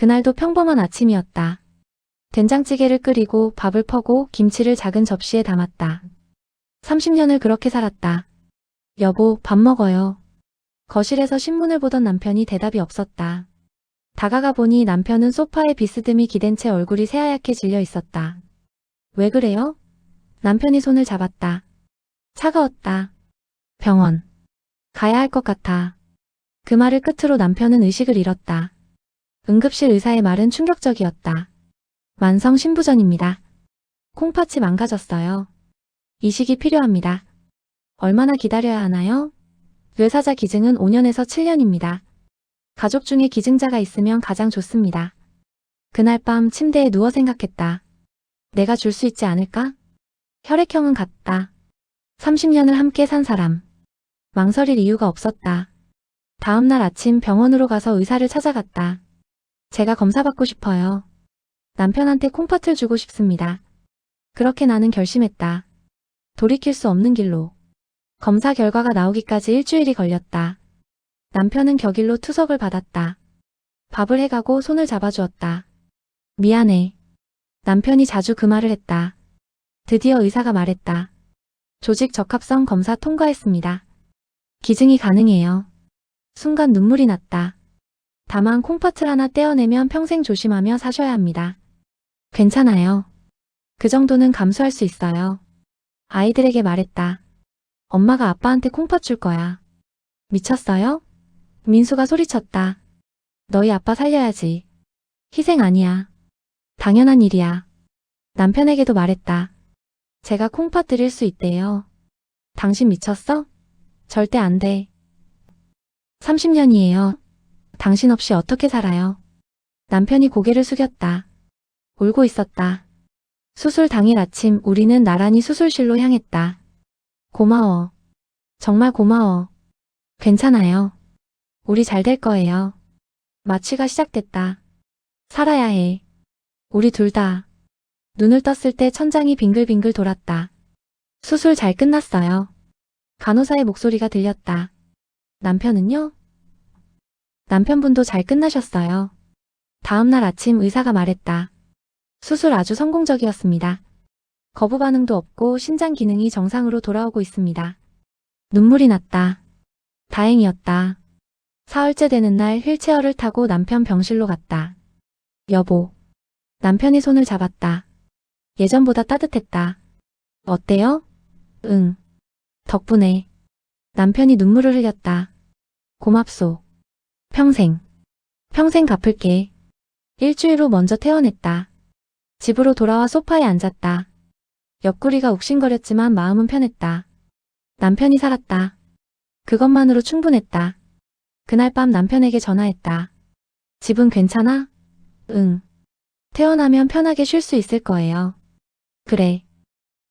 그날도 평범한 아침이었다. 된장찌개를 끓이고 밥을 퍼고 김치를 작은 접시에 담았다. 30년을 그렇게 살았다. 여보, 밥 먹어요. 거실에서 신문을 보던 남편이 대답이 없었다. 다가가 보니 남편은 소파에 비스듬히 기댄 채 얼굴이 새하얗게 질려 있었다. 왜 그래요? 남편이 손을 잡았다. 차가웠다. 병원. 가야 할 것 같아. 그 말을 끝으로 남편은 의식을 잃었다. 응급실 의사의 말은 충격적이었다. 만성 신부전입니다. 콩팥이 망가졌어요. 이식이 필요합니다. 얼마나 기다려야 하나요? 뇌사자 기증은 5년에서 7년입니다. 가족 중에 기증자가 있으면 가장 좋습니다. 그날 밤 침대에 누워 생각했다. 내가 줄 수 있지 않을까? 혈액형은 같다. 30년을 함께 산 사람. 망설일 이유가 없었다. 다음 날 아침 병원으로 가서 의사를 찾아갔다. 제가 검사받고 싶어요. 남편한테 콩팥을 주고 싶습니다. 그렇게 나는 결심했다. 돌이킬 수 없는 길로. 검사 결과가 나오기까지 일주일이 걸렸다. 남편은 격일로 투석을 받았다. 밥을 해가고 손을 잡아주었다. 미안해. 남편이 자주 그 말을 했다. 드디어 의사가 말했다. 조직 적합성 검사 통과했습니다. 기증이 가능해요. 순간 눈물이 났다. 다만 콩팥을 하나 떼어내면 평생 조심하며 사셔야 합니다. 괜찮아요. 그 정도는 감수할 수 있어요. 아이들에게 말했다. 엄마가 아빠한테 콩팥 줄 거야. 미쳤어요? 민수가 소리쳤다. 너희 아빠 살려야지. 희생 아니야. 당연한 일이야. 남편에게도 말했다. 제가 콩팥 드릴 수 있대요. 당신 미쳤어? 절대 안 돼. 30년이에요. 당신 없이 어떻게 살아요? 남편이 고개를 숙였다. 울고 있었다. 수술 당일 아침 우리는 나란히 수술실로 향했다. 고마워. 정말 고마워. 괜찮아요. 우리 잘 될 거예요. 마취가 시작됐다. 살아야 해. 우리 둘 다. 눈을 떴을 때 천장이 빙글빙글 돌았다. 수술 잘 끝났어요. 간호사의 목소리가 들렸다. 남편은요? 남편분도 잘 끝나셨어요. 다음날 아침 의사가 말했다. 수술 아주 성공적이었습니다. 거부 반응도 없고 신장 기능이 정상으로 돌아오고 있습니다. 눈물이 났다. 다행이었다. 사흘째 되는 날 휠체어를 타고 남편 병실로 갔다. 여보. 남편이 손을 잡았다. 예전보다 따뜻했다. 어때요? 응. 덕분에. 남편이 눈물을 흘렸다. 고맙소. 평생. 평생 갚을게. 일주일 후 먼저 퇴원했다. 집으로 돌아와 소파에 앉았다. 옆구리가 욱신거렸지만 마음은 편했다. 남편이 살았다. 그것만으로 충분했다. 그날 밤 남편에게 전화했다. 집은 괜찮아? 응. 퇴원하면 편하게 쉴 수 있을 거예요. 그래.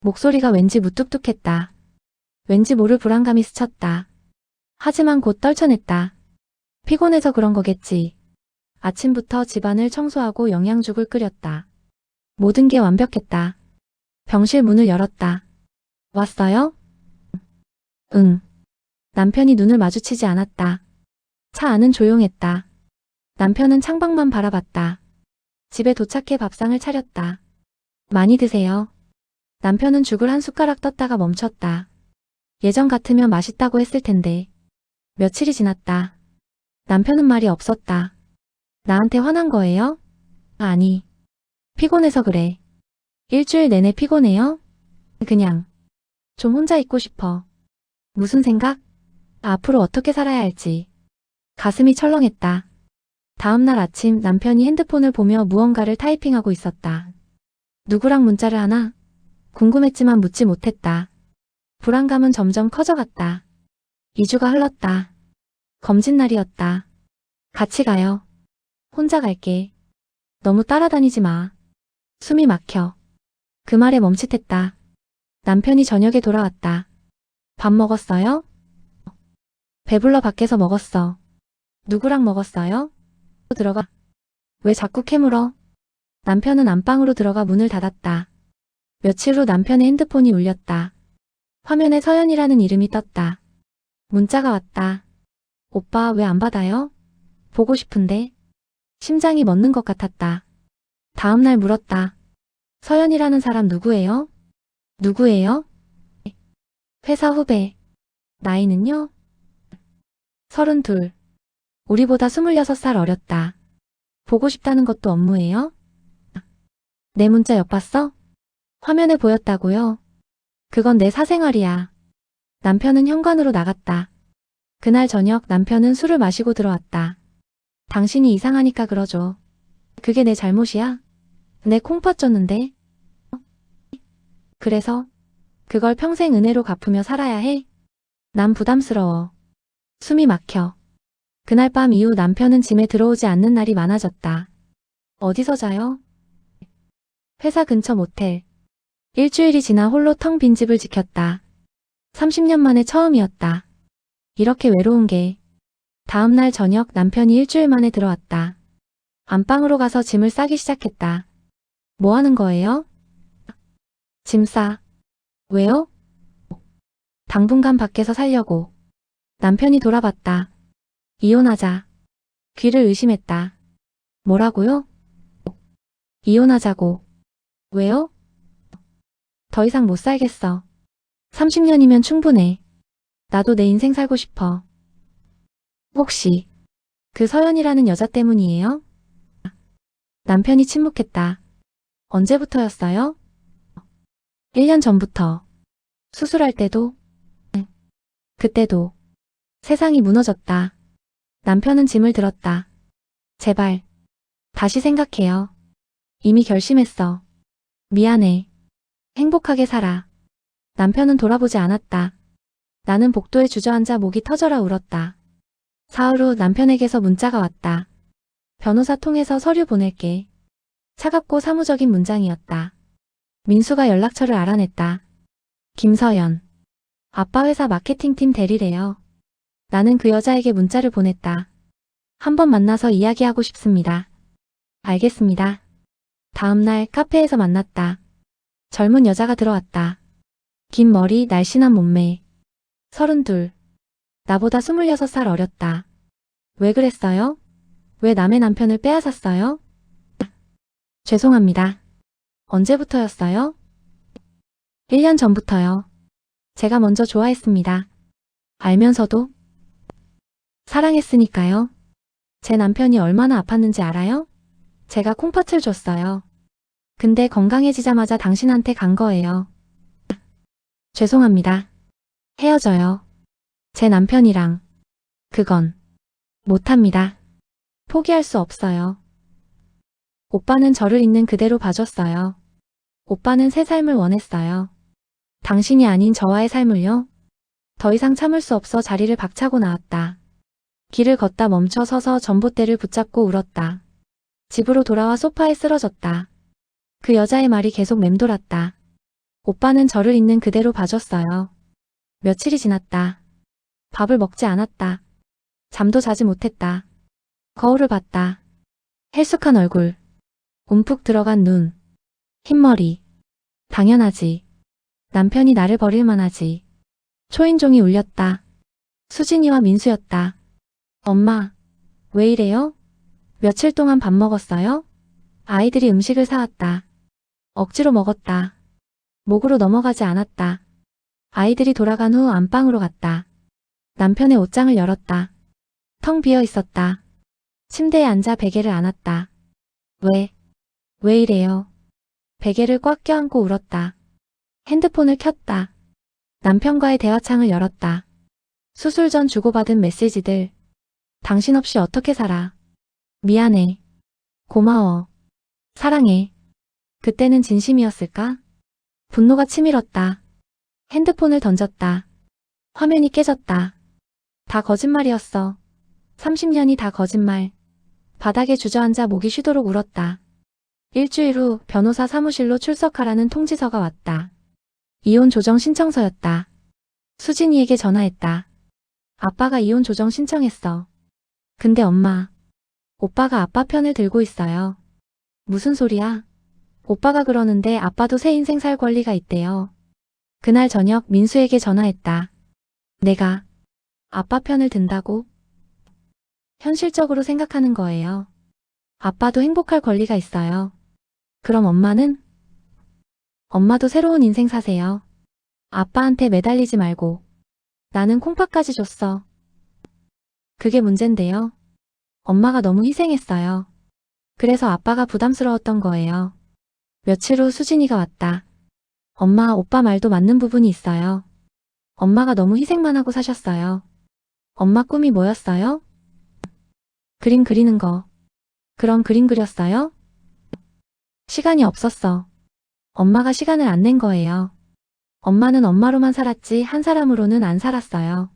목소리가 왠지 무뚝뚝했다. 왠지 모를 불안감이 스쳤다. 하지만 곧 떨쳐냈다. 피곤해서 그런 거겠지. 아침부터 집안을 청소하고 영양죽을 끓였다. 모든 게 완벽했다. 병실 문을 열었다. 왔어요? 응. 남편이 눈을 마주치지 않았다. 차 안은 조용했다. 남편은 창밖만 바라봤다. 집에 도착해 밥상을 차렸다. 많이 드세요. 남편은 죽을 한 숟가락 떴다가 멈췄다. 예전 같으면 맛있다고 했을 텐데. 며칠이 지났다. 남편은 말이 없었다. 나한테 화난 거예요? 아니. 피곤해서 그래. 일주일 내내 피곤해요? 그냥. 좀 혼자 있고 싶어. 무슨 생각? 앞으로 어떻게 살아야 할지. 가슴이 철렁했다. 다음날 아침 남편이 핸드폰을 보며 무언가를 타이핑하고 있었다. 누구랑 문자를 하나? 궁금했지만 묻지 못했다. 불안감은 점점 커져갔다. 2주가 흘렀다. 검진 날이었다. 같이 가요. 혼자 갈게. 너무 따라다니지 마. 숨이 막혀. 그 말에 멈칫했다. 남편이 저녁에 돌아왔다. 밥 먹었어요? 배불러 밖에서 먹었어. 누구랑 먹었어요? 들어가. 왜 자꾸 캐물어? 남편은 안방으로 들어가 문을 닫았다. 며칠 후 남편의 핸드폰이 울렸다. 화면에 서연이라는 이름이 떴다. 문자가 왔다. 오빠 왜 안 받아요? 보고 싶은데. 심장이 멎는 것 같았다. 다음날 물었다. 서연이라는 사람 누구예요? 누구예요? 회사 후배. 나이는요? 32. 우리보다 26살 어렸다. 보고 싶다는 것도 업무예요? 내 문자 엿봤어? 화면에 보였다고요? 그건 내 사생활이야. 남편은 현관으로 나갔다. 그날 저녁 남편은 술을 마시고 들어왔다. 당신이 이상하니까 그러죠. 그게 내 잘못이야? 내 콩팥 줬는데. 그래서 그걸 평생 은혜로 갚으며 살아야 해? 난 부담스러워. 숨이 막혀. 그날 밤 이후 남편은 짐에 들어오지 않는 날이 많아졌다. 어디서 자요? 회사 근처 모텔. 일주일이 지나 홀로 텅 빈 집을 지켰다. 30년 만에 처음이었다. 이렇게 외로운 게. 다음날 저녁 남편이 일주일 만에 들어왔다. 안방으로 가서 짐을 싸기 시작했다. 뭐 하는 거예요? 짐 싸. 왜요? 당분간 밖에서 살려고. 남편이 돌아봤다. 이혼하자. 귀를 의심했다. 뭐라고요? 이혼하자고. 왜요? 더 이상 못 살겠어. 30년이면 충분해. 나도 내 인생 살고 싶어. 혹시 그 서연이라는 여자 때문이에요? 남편이 침묵했다. 언제부터였어요? 1년 전부터. 수술할 때도? 그때도. 세상이 무너졌다. 남편은 짐을 들었다. 제발. 다시 생각해요. 이미 결심했어. 미안해. 행복하게 살아. 남편은 돌아보지 않았다. 나는 복도에 주저앉아 목이 터져라 울었다. 사흘 후 남편에게서 문자가 왔다. 변호사 통해서 서류 보낼게. 차갑고 사무적인 문장이었다. 민수가 연락처를 알아냈다. 김서연. 아빠 회사 마케팅팀 대리래요. 나는 그 여자에게 문자를 보냈다. 한번 만나서 이야기하고 싶습니다. 알겠습니다. 다음날 카페에서 만났다. 젊은 여자가 들어왔다. 긴 머리, 날씬한 몸매. 32. 나보다 26살 어렸다. 왜 그랬어요? 왜 남의 남편을 빼앗았어요? 죄송합니다. 언제부터였어요? 1년 전부터요. 제가 먼저 좋아했습니다. 알면서도? 사랑했으니까요. 제 남편이 얼마나 아팠는지 알아요? 제가 콩팥을 줬어요. 근데 건강해지자마자 당신한테 간 거예요. 죄송합니다. 헤어져요. 제 남편이랑. 그건 못합니다. 포기할 수 없어요. 오빠는 저를 있는 그대로 봐줬어요. 오빠는 새 삶을 원했어요. 당신이 아닌 저와의 삶을요? 더 이상 참을 수 없어 자리를 박차고 나왔다. 길을 걷다 멈춰 서서 전봇대를 붙잡고 울었다. 집으로 돌아와 소파에 쓰러졌다. 그 여자의 말이 계속 맴돌았다. 오빠는 저를 있는 그대로 봐줬어요. 며칠이 지났다. 밥을 먹지 않았다. 잠도 자지 못했다. 거울을 봤다. 헬쑥한 얼굴. 움푹 들어간 눈. 흰머리. 당연하지. 남편이 나를 버릴 만하지. 초인종이 울렸다. 수진이와 민수였다. 엄마, 왜 이래요? 며칠 동안 밥 먹었어요? 아이들이 음식을 사왔다. 억지로 먹었다. 목으로 넘어가지 않았다. 아이들이 돌아간 후 안방으로 갔다. 남편의 옷장을 열었다. 텅 비어 있었다. 침대에 앉아 베개를 안았다. 왜 이래요? 베개를 꽉 껴안고 울었다. 핸드폰을 켰다. 남편과의 대화창을 열었다. 수술 전 주고받은 메시지들. 당신 없이 어떻게 살아? 미안해. 고마워. 사랑해. 그때는 진심이었을까? 분노가 치밀었다. 핸드폰을 던졌다. 화면이 깨졌다. 다 거짓말이었어. 30년이 다 거짓말. 바닥에 주저앉아 목이 쉬도록 울었다. 일주일 후 변호사 사무실로 출석하라는 통지서가 왔다. 이혼 조정 신청서였다. 수진이에게 전화했다. 아빠가 이혼 조정 신청했어. 근데 엄마, 오빠가 아빠 편을 들고 있어요. 무슨 소리야? 오빠가 그러는데 아빠도 새 인생 살 권리가 있대요. 그날 저녁 민수에게 전화했다. 내가 아빠 편을 든다고? 현실적으로 생각하는 거예요. 아빠도 행복할 권리가 있어요. 그럼 엄마는? 엄마도 새로운 인생 사세요. 아빠한테 매달리지 말고. 나는 콩팥까지 줬어. 그게 문젠데요. 엄마가 너무 희생했어요. 그래서 아빠가 부담스러웠던 거예요. 며칠 후 수진이가 왔다. 엄마, 오빠 말도 맞는 부분이 있어요. 엄마가 너무 희생만 하고 사셨어요. 엄마 꿈이 뭐였어요? 그림 그리는 거. 그럼 그림 그렸어요? 시간이 없었어. 엄마가 시간을 안 낸 거예요. 엄마는 엄마로만 살았지 한 사람으로는 안 살았어요.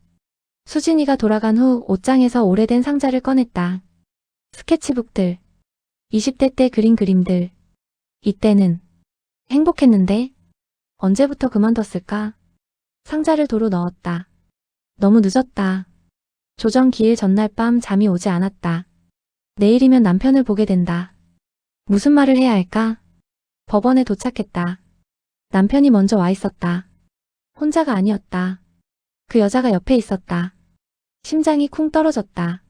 수진이가 돌아간 후 옷장에서 오래된 상자를 꺼냈다. 스케치북들. 20대 때 그린 그림들. 이때는 행복했는데 언제부터 그만뒀을까? 상자를 도로 넣었다. 너무 늦었다. 조정 기일 전날 밤 잠이 오지 않았다. 내일이면 남편을 보게 된다. 무슨 말을 해야 할까? 법원에 도착했다. 남편이 먼저 와 있었다. 혼자가 아니었다. 그 여자가 옆에 있었다. 심장이 쿵 떨어졌다.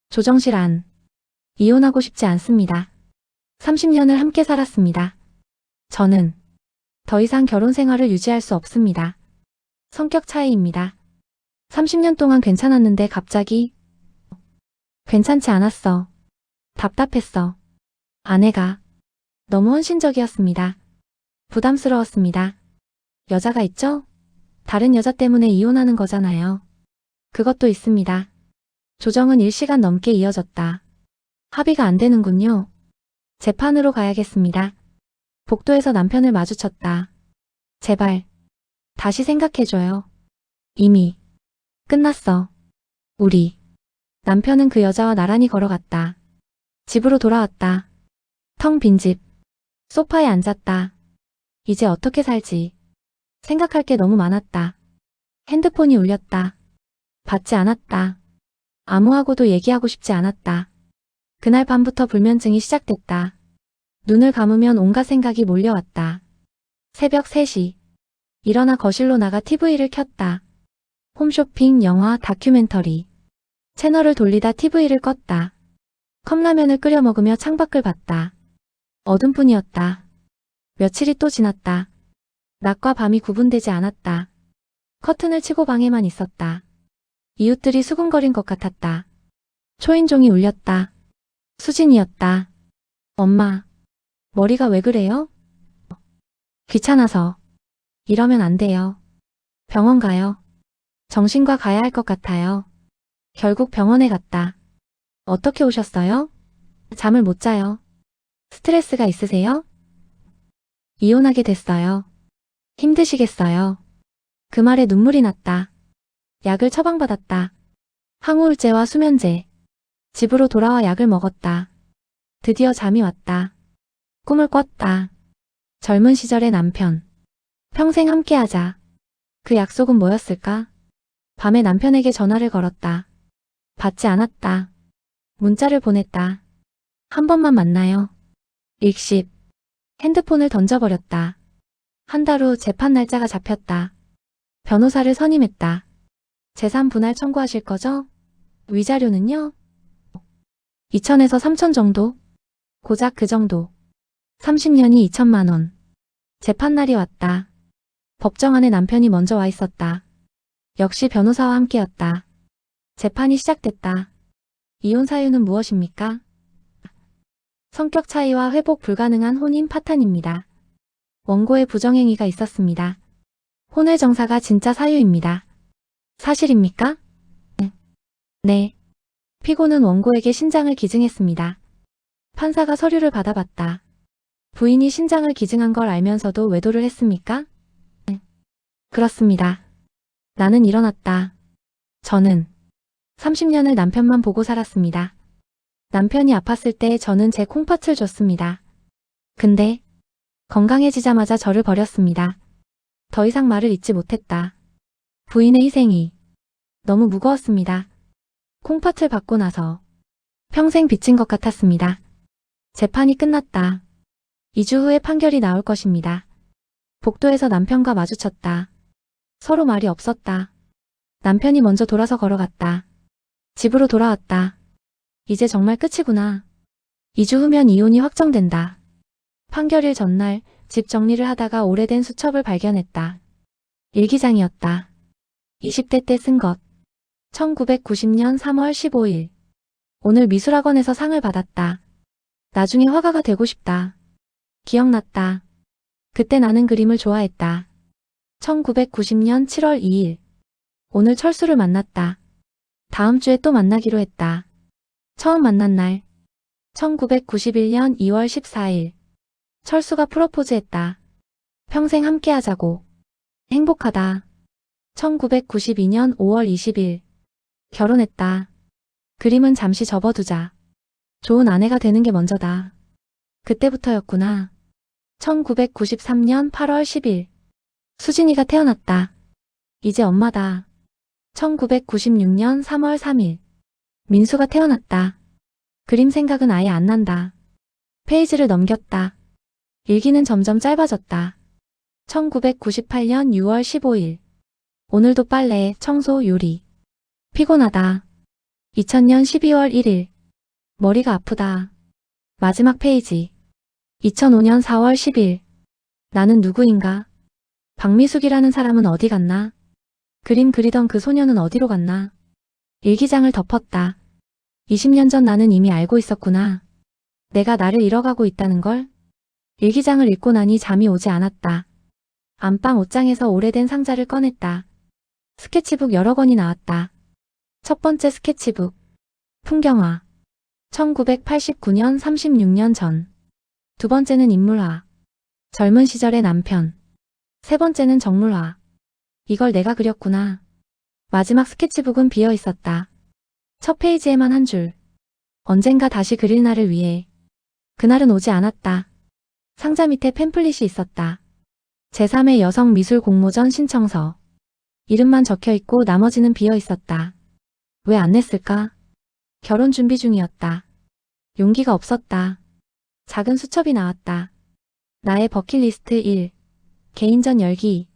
조정실 안. 이혼하고 싶지 않습니다. 30년을 함께 살았습니다. 저는 더 이상 결혼 생활을 유지할 수 없습니다. 성격 차이입니다. 30년 동안 괜찮았는데 갑자기 괜찮지 않았어. 답답했어. 아내가 너무 헌신적이었습니다. 부담스러웠습니다. 여자가 있죠? 다른 여자 때문에 이혼하는 거잖아요. 그것도 있습니다. 조정은 1시간 넘게 이어졌다. 합의가 안 되는군요. 재판으로 가야겠습니다. 복도에서 남편을 마주쳤다. 제발 다시 생각해줘요. 이미 끝났어. 우리. 남편은 그 여자와 나란히 걸어갔다. 집으로 돌아왔다. 텅 빈 집. 소파에 앉았다. 이제 어떻게 살지? 생각할 게 너무 많았다. 핸드폰이 울렸다. 받지 않았다. 아무하고도 얘기하고 싶지 않았다. 그날 밤부터 불면증이 시작됐다. 눈을 감으면 온갖 생각이 몰려왔다. 새벽 3시. 일어나 거실로 나가 TV를 켰다. 홈쇼핑, 영화, 다큐멘터리. 채널을 돌리다 TV를 껐다. 컵라면을 끓여 먹으며 창밖을 봤다. 어둠뿐이었다. 며칠이 또 지났다. 낮과 밤이 구분되지 않았다. 커튼을 치고 방에만 있었다. 이웃들이 수군거린 것 같았다. 초인종이 울렸다. 수진이었다. 엄마, 머리가 왜 그래요? 귀찮아서. 이러면 안 돼요. 병원 가요. 정신과 가야 할 것 같아요. 결국 병원에 갔다. 어떻게 오셨어요? 잠을 못 자요. 스트레스가 있으세요? 이혼하게 됐어요. 힘드시겠어요. 그 말에 눈물이 났다. 약을 처방받았다. 항우울제와 수면제. 집으로 돌아와 약을 먹었다. 드디어 잠이 왔다. 꿈을 꿨다. 젊은 시절의 남편. 평생 함께하자. 그 약속은 뭐였을까? 밤에 남편에게 전화를 걸었다. 받지 않았다. 문자를 보냈다. 한 번만 만나요. 읽씹. 핸드폰을 던져버렸다. 한 달 후 재판 날짜가 잡혔다. 변호사를 선임했다. 재산 분할 청구하실 거죠? 위자료는요? 2천에서 3천 정도? 고작 그 정도. 30년이 2천만 원. 재판날이 왔다. 법정 안에 남편이 먼저 와 있었다. 역시 변호사와 함께였다. 재판이 시작됐다. 이혼 사유는 무엇입니까? 성격 차이와 회복 불가능한 혼인 파탄입니다. 원고에 부정행위가 있었습니다. 혼외정사가 진짜 사유입니다. 사실입니까? 네. 피고는 원고에게 신장을 기증했습니다. 판사가 서류를 받아봤다. 부인이 신장을 기증한 걸 알면서도 외도를 했습니까? 그렇습니다. 나는 일어났다. 저는 30년을 남편만 보고 살았습니다. 남편이 아팠을 때 저는 제 콩팥을 줬습니다. 근데 건강해지자마자 저를 버렸습니다. 더 이상 말을 잇지 못했다. 부인의 희생이 너무 무거웠습니다. 콩팥을 받고 나서 평생 빚진 것 같았습니다. 재판이 끝났다. 2주 후에 판결이 나올 것입니다. 복도에서 남편과 마주쳤다. 서로 말이 없었다. 남편이 먼저 돌아서 걸어갔다. 집으로 돌아왔다. 이제 정말 끝이구나. 2주 후면 이혼이 확정된다. 판결일 전날 집 정리를 하다가 오래된 수첩을 발견했다. 일기장이었다. 20대 때 쓴 것. 1990년 3월 15일. 오늘 미술학원에서 상을 받았다. 나중에 화가가 되고 싶다. 기억났다. 그때 나는 그림을 좋아했다. 1990년 7월 2일. 오늘 철수를 만났다. 다음 주에 또 만나기로 했다. 처음 만난 날. 1991년 2월 14일. 철수가 프로포즈했다. 평생 함께하자고. 행복하다. 1992년 5월 20일. 결혼했다. 그림은 잠시 접어두자. 좋은 아내가 되는 게 먼저다. 그때부터였구나. 1993년 8월 10일. 수진이가 태어났다. 이제 엄마다. 1996년 3월 3일. 민수가 태어났다. 그림 생각은 아예 안 난다. 페이지를 넘겼다. 일기는 점점 짧아졌다. 1998년 6월 15일. 오늘도 빨래, 청소, 요리. 피곤하다. 2000년 12월 1일. 머리가 아프다. 마지막 페이지. 2005년 4월 10일. 나는 누구인가? 박미숙이라는 사람은 어디 갔나? 그림 그리던 그 소녀는 어디로 갔나? 일기장을 덮었다. 20년 전 나는 이미 알고 있었구나. 내가 나를 잃어가고 있다는 걸? 일기장을 읽고 나니 잠이 오지 않았다. 안방 옷장에서 오래된 상자를 꺼냈다. 스케치북 여러 권이 나왔다. 첫 번째 스케치북. 풍경화. 1989년 36년 전. 두 번째는 인물화. 젊은 시절의 남편. 세 번째는 정물화. 이걸 내가 그렸구나. 마지막 스케치북은 비어 있었다. 첫 페이지에만 한 줄. 언젠가 다시 그릴 날을 위해. 그날은 오지 않았다. 상자 밑에 팸플릿이 있었다. 제3회 여성 미술 공모전 신청서. 이름만 적혀 있고 나머지는 비어 있었다. 왜 안 냈을까? 결혼 준비 중이었다. 용기가 없었다. 작은 수첩이 나왔다. 나의 버킷리스트 1. 개인전 열기.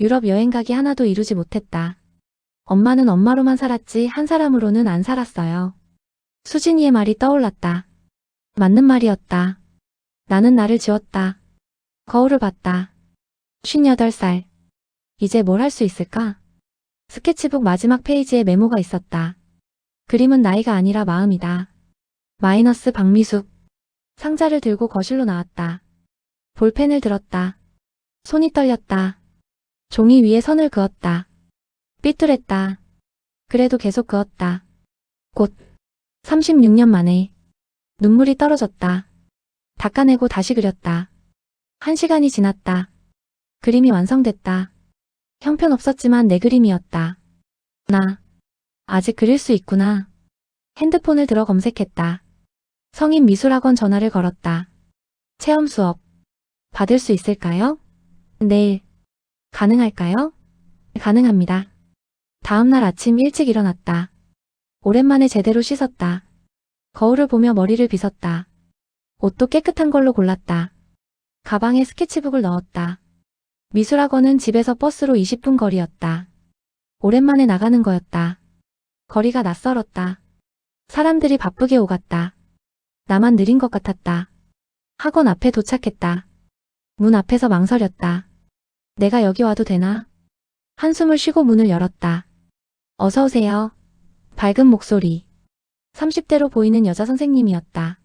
유럽 여행 가기 하나도 이루지 못했다. 엄마는 엄마로만 살았지 한 사람으로는 안 살았어요. 수진이의 말이 떠올랐다. 맞는 말이었다. 나는 나를 지웠다. 거울을 봤다. 58살. 이제 뭘 할 수 있을까? 스케치북 마지막 페이지에 메모가 있었다. 그림은 나이가 아니라 마음이다. 마이너스 박미숙. 상자를 들고 거실로 나왔다. 볼펜을 들었다. 손이 떨렸다. 종이 위에 선을 그었다. 삐뚤했다. 그래도 계속 그었다. 곧 36년 만에 눈물이 떨어졌다. 닦아내고 다시 그렸다. 1시간이 지났다. 그림이 완성됐다. 형편없었지만 내 그림이었다. 나 아직 그릴 수 있구나. 핸드폰을 들어 검색했다. 성인 미술학원 전화를 걸었다. 체험 수업 받을 수 있을까요? 내일 가능할까요? 가능합니다. 다음날 아침 일찍 일어났다. 오랜만에 제대로 씻었다. 거울을 보며 머리를 빗었다. 옷도 깨끗한 걸로 골랐다. 가방에 스케치북을 넣었다. 미술학원은 집에서 버스로 20분 거리였다. 오랜만에 나가는 거였다. 거리가 낯설었다. 사람들이 바쁘게 오갔다. 나만 느린 것 같았다. 학원 앞에 도착했다. 문 앞에서 망설였다. 내가 여기 와도 되나? 한숨을 쉬고 문을 열었다. 어서 오세요. 밝은 목소리. 30대로 보이는 여자 선생님이었다.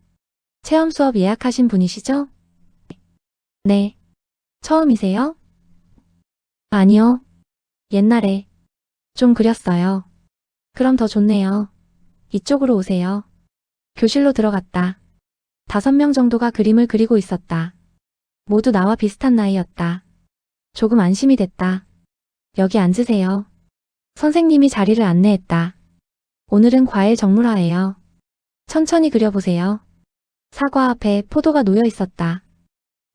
체험 수업 예약하신 분이시죠? 네. 처음이세요? 아니요. 옛날에 좀 그렸어요. 그럼 더 좋네요. 이쪽으로 오세요. 교실로 들어갔다. 5명 정도가 그림을 그리고 있었다. 모두 나와 비슷한 나이였다. 조금 안심이 됐다. 여기 앉으세요. 선생님이 자리를 안내했다. 오늘은 과일 정물화예요. 천천히 그려보세요. 사과 앞에 포도가 놓여 있었다.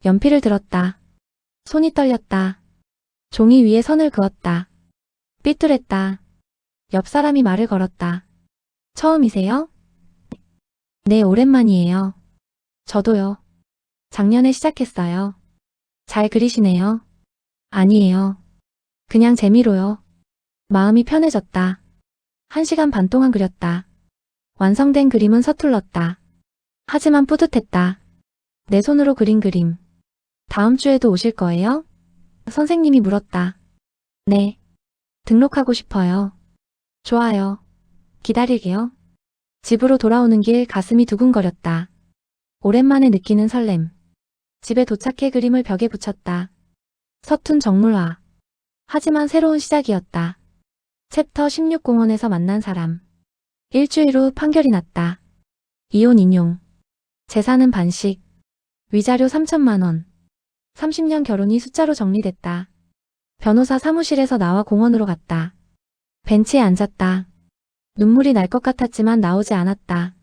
연필을 들었다. 손이 떨렸다. 종이 위에 선을 그었다. 삐뚤했다. 옆 사람이 말을 걸었다. 처음이세요? 네, 오랜만이에요. 저도요. 작년에 시작했어요. 잘 그리시네요. 아니에요. 그냥 재미로요. 마음이 편해졌다. 1시간 반 동안 그렸다. 완성된 그림은 서툴렀다. 하지만 뿌듯했다. 내 손으로 그린 그림. 다음 주에도 오실 거예요? 선생님이 물었다. 네. 등록하고 싶어요. 좋아요. 기다릴게요. 집으로 돌아오는 길 가슴이 두근거렸다. 오랜만에 느끼는 설렘. 집에 도착해 그림을 벽에 붙였다. 서툰 정물화. 하지만 새로운 시작이었다. 챕터 16 공원에서 만난 사람. 일주일 후 판결이 났다. 이혼 인용. 재산은 반씩. 위자료 3천만 원. 30년 결혼이 숫자로 정리됐다. 변호사 사무실에서 나와 공원으로 갔다. 벤치에 앉았다. 눈물이 날 것 같았지만 나오지 않았다.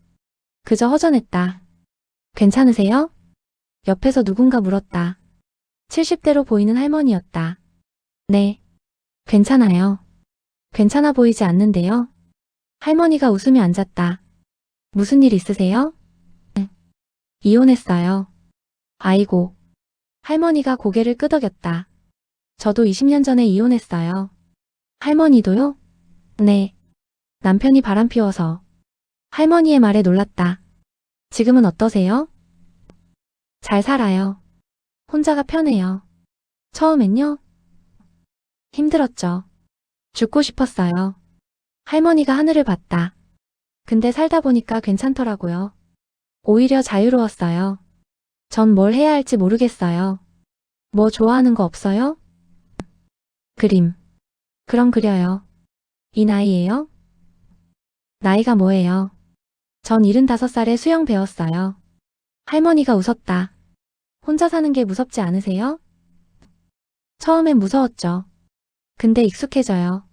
그저 허전했다. 괜찮으세요? 옆에서 누군가 물었다. 70대로 보이는 할머니였다. 네. 괜찮아요. 괜찮아 보이지 않는데요. 할머니가 웃으며 앉았다. 무슨 일 있으세요? 이혼했어요. 아이고. 할머니가 고개를 끄덕였다. 저도 20년 전에 이혼했어요. 할머니도요? 네. 남편이 바람피워서. 할머니의 말에 놀랐다. 지금은 어떠세요? 잘 살아요. 혼자가 편해요. 처음엔요? 힘들었죠. 죽고 싶었어요. 할머니가 하늘을 봤다. 근데 살다 보니까 괜찮더라고요. 오히려 자유로웠어요. 전 뭘 해야 할지 모르겠어요. 뭐 좋아하는 거 없어요? 그림. 그럼 그려요. 이 나이에요? 나이가 뭐예요? 전 75살에 수영 배웠어요. 할머니가 웃었다. 혼자 사는 게 무섭지 않으세요? 처음엔 무서웠죠. 근데 익숙해져요.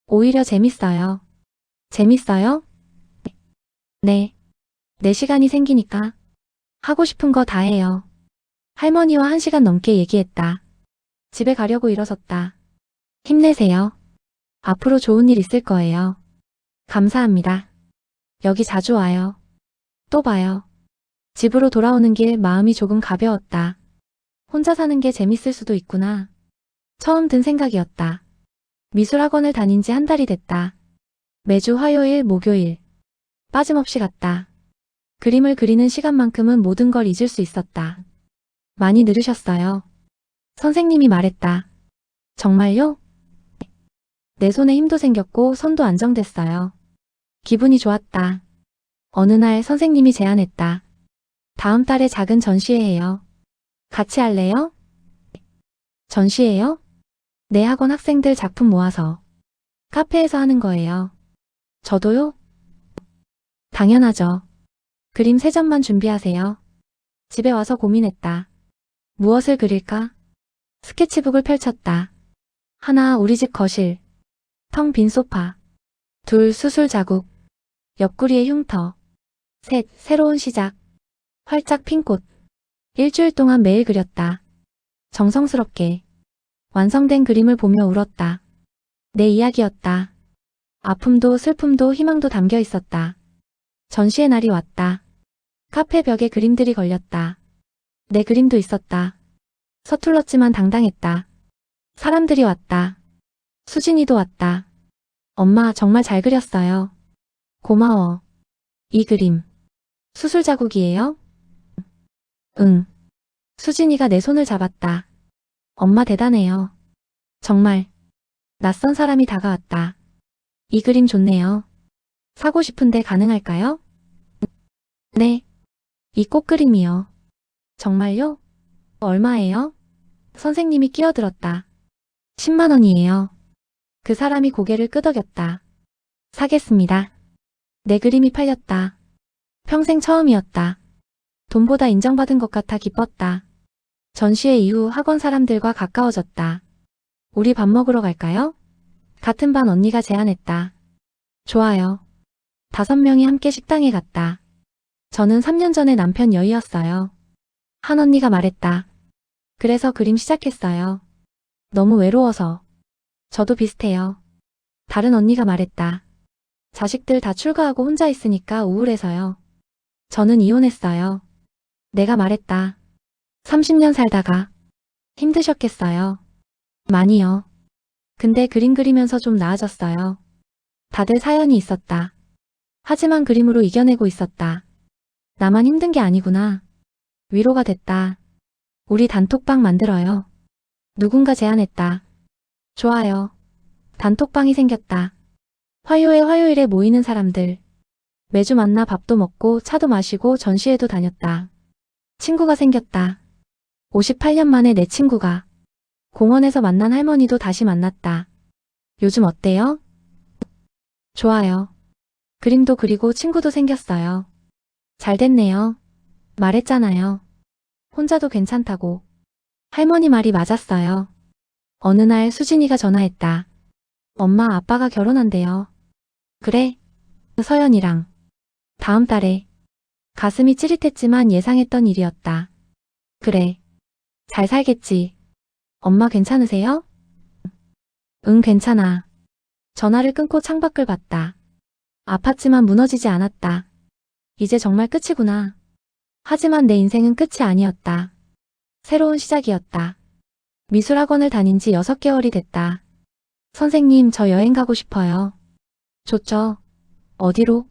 오히려 재밌어요. 재밌어요? 네. 내 시간이 생기니까. 하고 싶은 거 다 해요. 할머니와 1시간 넘게 얘기했다. 집에 가려고 일어섰다. 힘내세요. 앞으로 좋은 일 있을 거예요. 감사합니다. 여기 자주 와요. 또 봐요. 집으로 돌아오는 길 마음이 조금 가벼웠다. 혼자 사는 게 재밌을 수도 있구나. 처음 든 생각이었다. 미술학원을 다닌 지 1달이 됐다. 매주 화요일, 목요일. 빠짐없이 갔다. 그림을 그리는 시간만큼은 모든 걸 잊을 수 있었다. 많이 늘으셨어요. 선생님이 말했다. 정말요? 내 손에 힘도 생겼고 손도 안정됐어요. 기분이 좋았다. 어느 날 선생님이 제안했다. 다음 달에 작은 전시회 해요. 같이 할래요? 전시회요? 내 학원 학생들 작품 모아서. 카페에서 하는 거예요. 저도요? 당연하죠. 그림 3점만 준비하세요. 집에 와서 고민했다. 무엇을 그릴까? 스케치북을 펼쳤다. 하나, 우리 집 거실. 텅 빈 소파. 2, 수술 자국. 옆구리에 흉터. 3, 새로운 시작. 활짝 핀 꽃. 일주일 동안 매일 그렸다. 정성스럽게. 완성된 그림을 보며 울었다. 내 이야기였다. 아픔도 슬픔도 희망도 담겨 있었다. 전시의 날이 왔다. 카페 벽에 그림들이 걸렸다. 내 그림도 있었다. 서툴렀지만 당당했다. 사람들이 왔다. 수진이도 왔다. 엄마 정말 잘 그렸어요. 고마워. 이 그림. 수술 자국이에요? 응. 수진이가 내 손을 잡았다. 엄마 대단해요. 정말. 낯선 사람이 다가왔다. 이 그림 좋네요. 사고 싶은데 가능할까요? 네. 이 꽃그림이요. 정말요? 얼마예요? 선생님이 끼어들었다. 10만 원이에요. 그 사람이 고개를 끄덕였다. 사겠습니다. 내 그림이 팔렸다. 평생 처음이었다. 돈보다 인정받은 것 같아 기뻤다. 전시회 이후 학원 사람들과 가까워졌다. 우리 밥 먹으러 갈까요? 같은 반 언니가 제안했다. 좋아요. 5명이 함께 식당에 갔다. 저는 3년 전에 남편 여의었어요. 한 언니가 말했다. 그래서 그림 시작했어요. 너무 외로워서. 저도 비슷해요. 다른 언니가 말했다. 자식들 다 출가하고 혼자 있으니까 우울해서요. 저는 이혼했어요. 내가 말했다. 30년 살다가 힘드셨겠어요. 많이요. 근데 그림 그리면서 좀 나아졌어요. 다들 사연이 있었다. 하지만 그림으로 이겨내고 있었다. 나만 힘든 게 아니구나. 위로가 됐다. 우리 단톡방 만들어요. 누군가 제안했다. 좋아요. 단톡방이 생겼다. 화요일에 모이는 사람들. 매주 만나 밥도 먹고 차도 마시고 전시회도 다녔다. 친구가 생겼다. 58년 만에 내 친구가. 공원에서 만난 할머니도 다시 만났다. 요즘 어때요? 좋아요. 그림도 그리고 친구도 생겼어요. 잘 됐네요. 말했잖아요. 혼자도 괜찮다고. 할머니 말이 맞았어요. 어느 날 수진이가 전화했다. 엄마 아빠가 결혼한대요. 그래? 서연이랑. 다음 달에. 가슴이 찌릿했지만 예상했던 일이었다. 그래. 잘 살겠지. 엄마 괜찮으세요? 응, 괜찮아. 전화를 끊고 창밖을 봤다. 아팠지만 무너지지 않았다. 이제 정말 끝이구나. 하지만 내 인생은 끝이 아니었다. 새로운 시작이었다. 미술학원을 다닌 지 6개월이 됐다. 선생님, 저 여행 가고 싶어요. 좋죠. 어디로?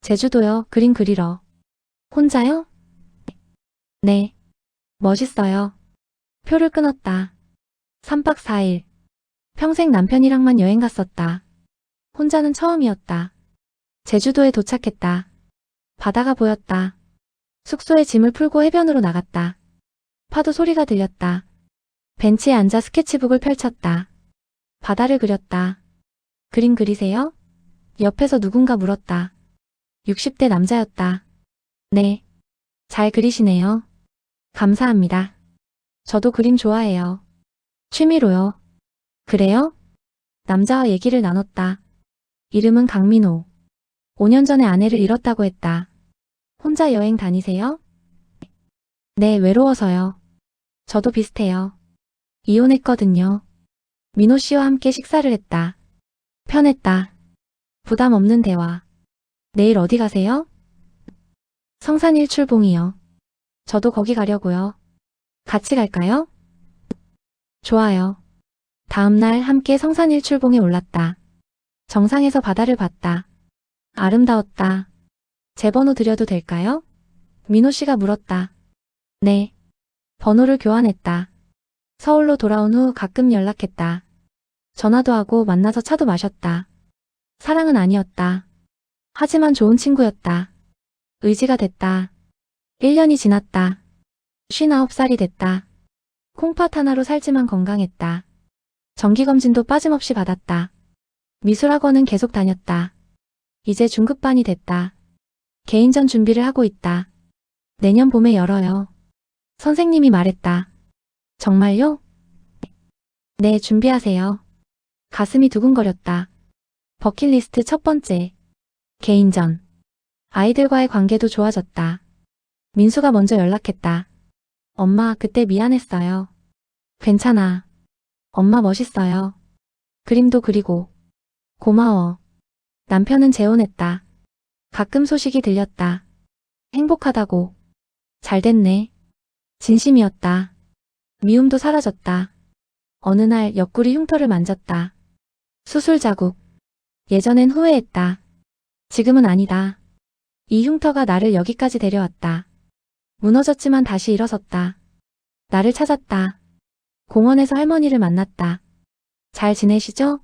제주도요. 그림 그리러. 혼자요? 네. 멋있어요. 표를 끊었다. 3박 4일. 평생 남편이랑만 여행 갔었다. 혼자는 처음이었다. 제주도에 도착했다. 바다가 보였다. 숙소에 짐을 풀고 해변으로 나갔다. 파도 소리가 들렸다. 벤치에 앉아 스케치북을 펼쳤다. 바다를 그렸다. 그림 그리세요? 옆에서 누군가 물었다. 60대 남자였다. 네. 잘 그리시네요. 감사합니다. 저도 그림 좋아해요. 취미로요. 그래요? 남자와 얘기를 나눴다. 이름은 강민호. 5년 전에 아내를 잃었다고 했다. 혼자 여행 다니세요? 네, 외로워서요. 저도 비슷해요. 이혼했거든요. 민호 씨와 함께 식사를 했다. 편했다. 부담 없는 대화. 내일 어디 가세요? 성산일 출봉이요. 저도 거기 가려고요. 같이 갈까요? 좋아요. 다음 날 함께 성산일 출봉에 올랐다. 정상에서 바다를 봤다. 아름다웠다. 제 번호 드려도 될까요? 민호 씨가 물었다. 네. 번호를 교환했다. 서울로 돌아온 후 가끔 연락했다. 전화도 하고 만나서 차도 마셨다. 사랑은 아니었다. 하지만 좋은 친구였다. 의지가 됐다. 1년이 지났다. 59살이 됐다. 콩팥 하나로 살지만 건강했다. 정기검진도 빠짐없이 받았다. 미술학원은 계속 다녔다. 이제 중급반이 됐다. 개인전 준비를 하고 있다. 내년 봄에 열어요. 선생님이 말했다. 정말요? 네, 준비하세요. 가슴이 두근거렸다. 버킷리스트 첫 번째. 개인전. 아이들과의 관계도 좋아졌다. 민수가 먼저 연락했다. 엄마, 그때 미안했어요. 괜찮아. 엄마 멋있어요. 그림도 그리고. 고마워. 남편은 재혼했다. 가끔 소식이 들렸다. 행복하다고. 잘 됐네. 진심이었다. 미움도 사라졌다. 어느 날 옆구리 흉터를 만졌다. 수술 자국. 예전엔 후회했다. 지금은 아니다. 이 흉터가 나를 여기까지 데려왔다. 무너졌지만 다시 일어섰다. 나를 찾았다. 공원에서 할머니를 만났다. 잘 지내시죠?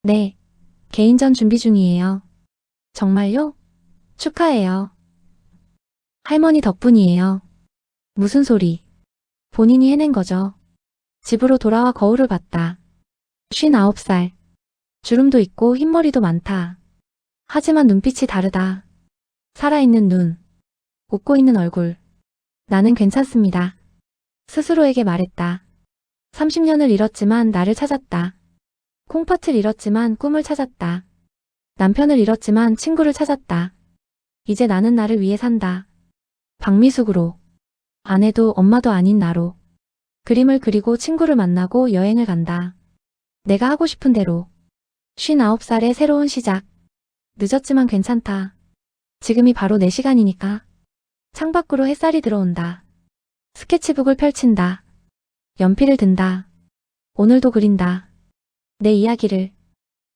네. 개인전 준비 중이에요. 정말요? 축하해요. 할머니 덕분이에요. 무슨 소리? 본인이 해낸 거죠. 집으로 돌아와 거울을 봤다. 59살. 주름도 있고 흰머리도 많다. 하지만 눈빛이 다르다. 살아있는 눈. 웃고 있는 얼굴. 나는 괜찮습니다. 스스로에게 말했다. 30년을 잃었지만 나를 찾았다. 콩팥을 잃었지만 꿈을 찾았다. 남편을 잃었지만 친구를 찾았다. 이제 나는 나를 위해 산다. 박미숙으로. 아내도 엄마도 아닌 나로. 그림을 그리고 친구를 만나고 여행을 간다. 내가 하고 싶은 대로. 59살의 새로운 시작. 늦었지만 괜찮다. 지금이 바로 내 시간이니까. 창밖으로 햇살이 들어온다. 스케치북을 펼친다. 연필을 든다. 오늘도 그린다. 내 이야기를.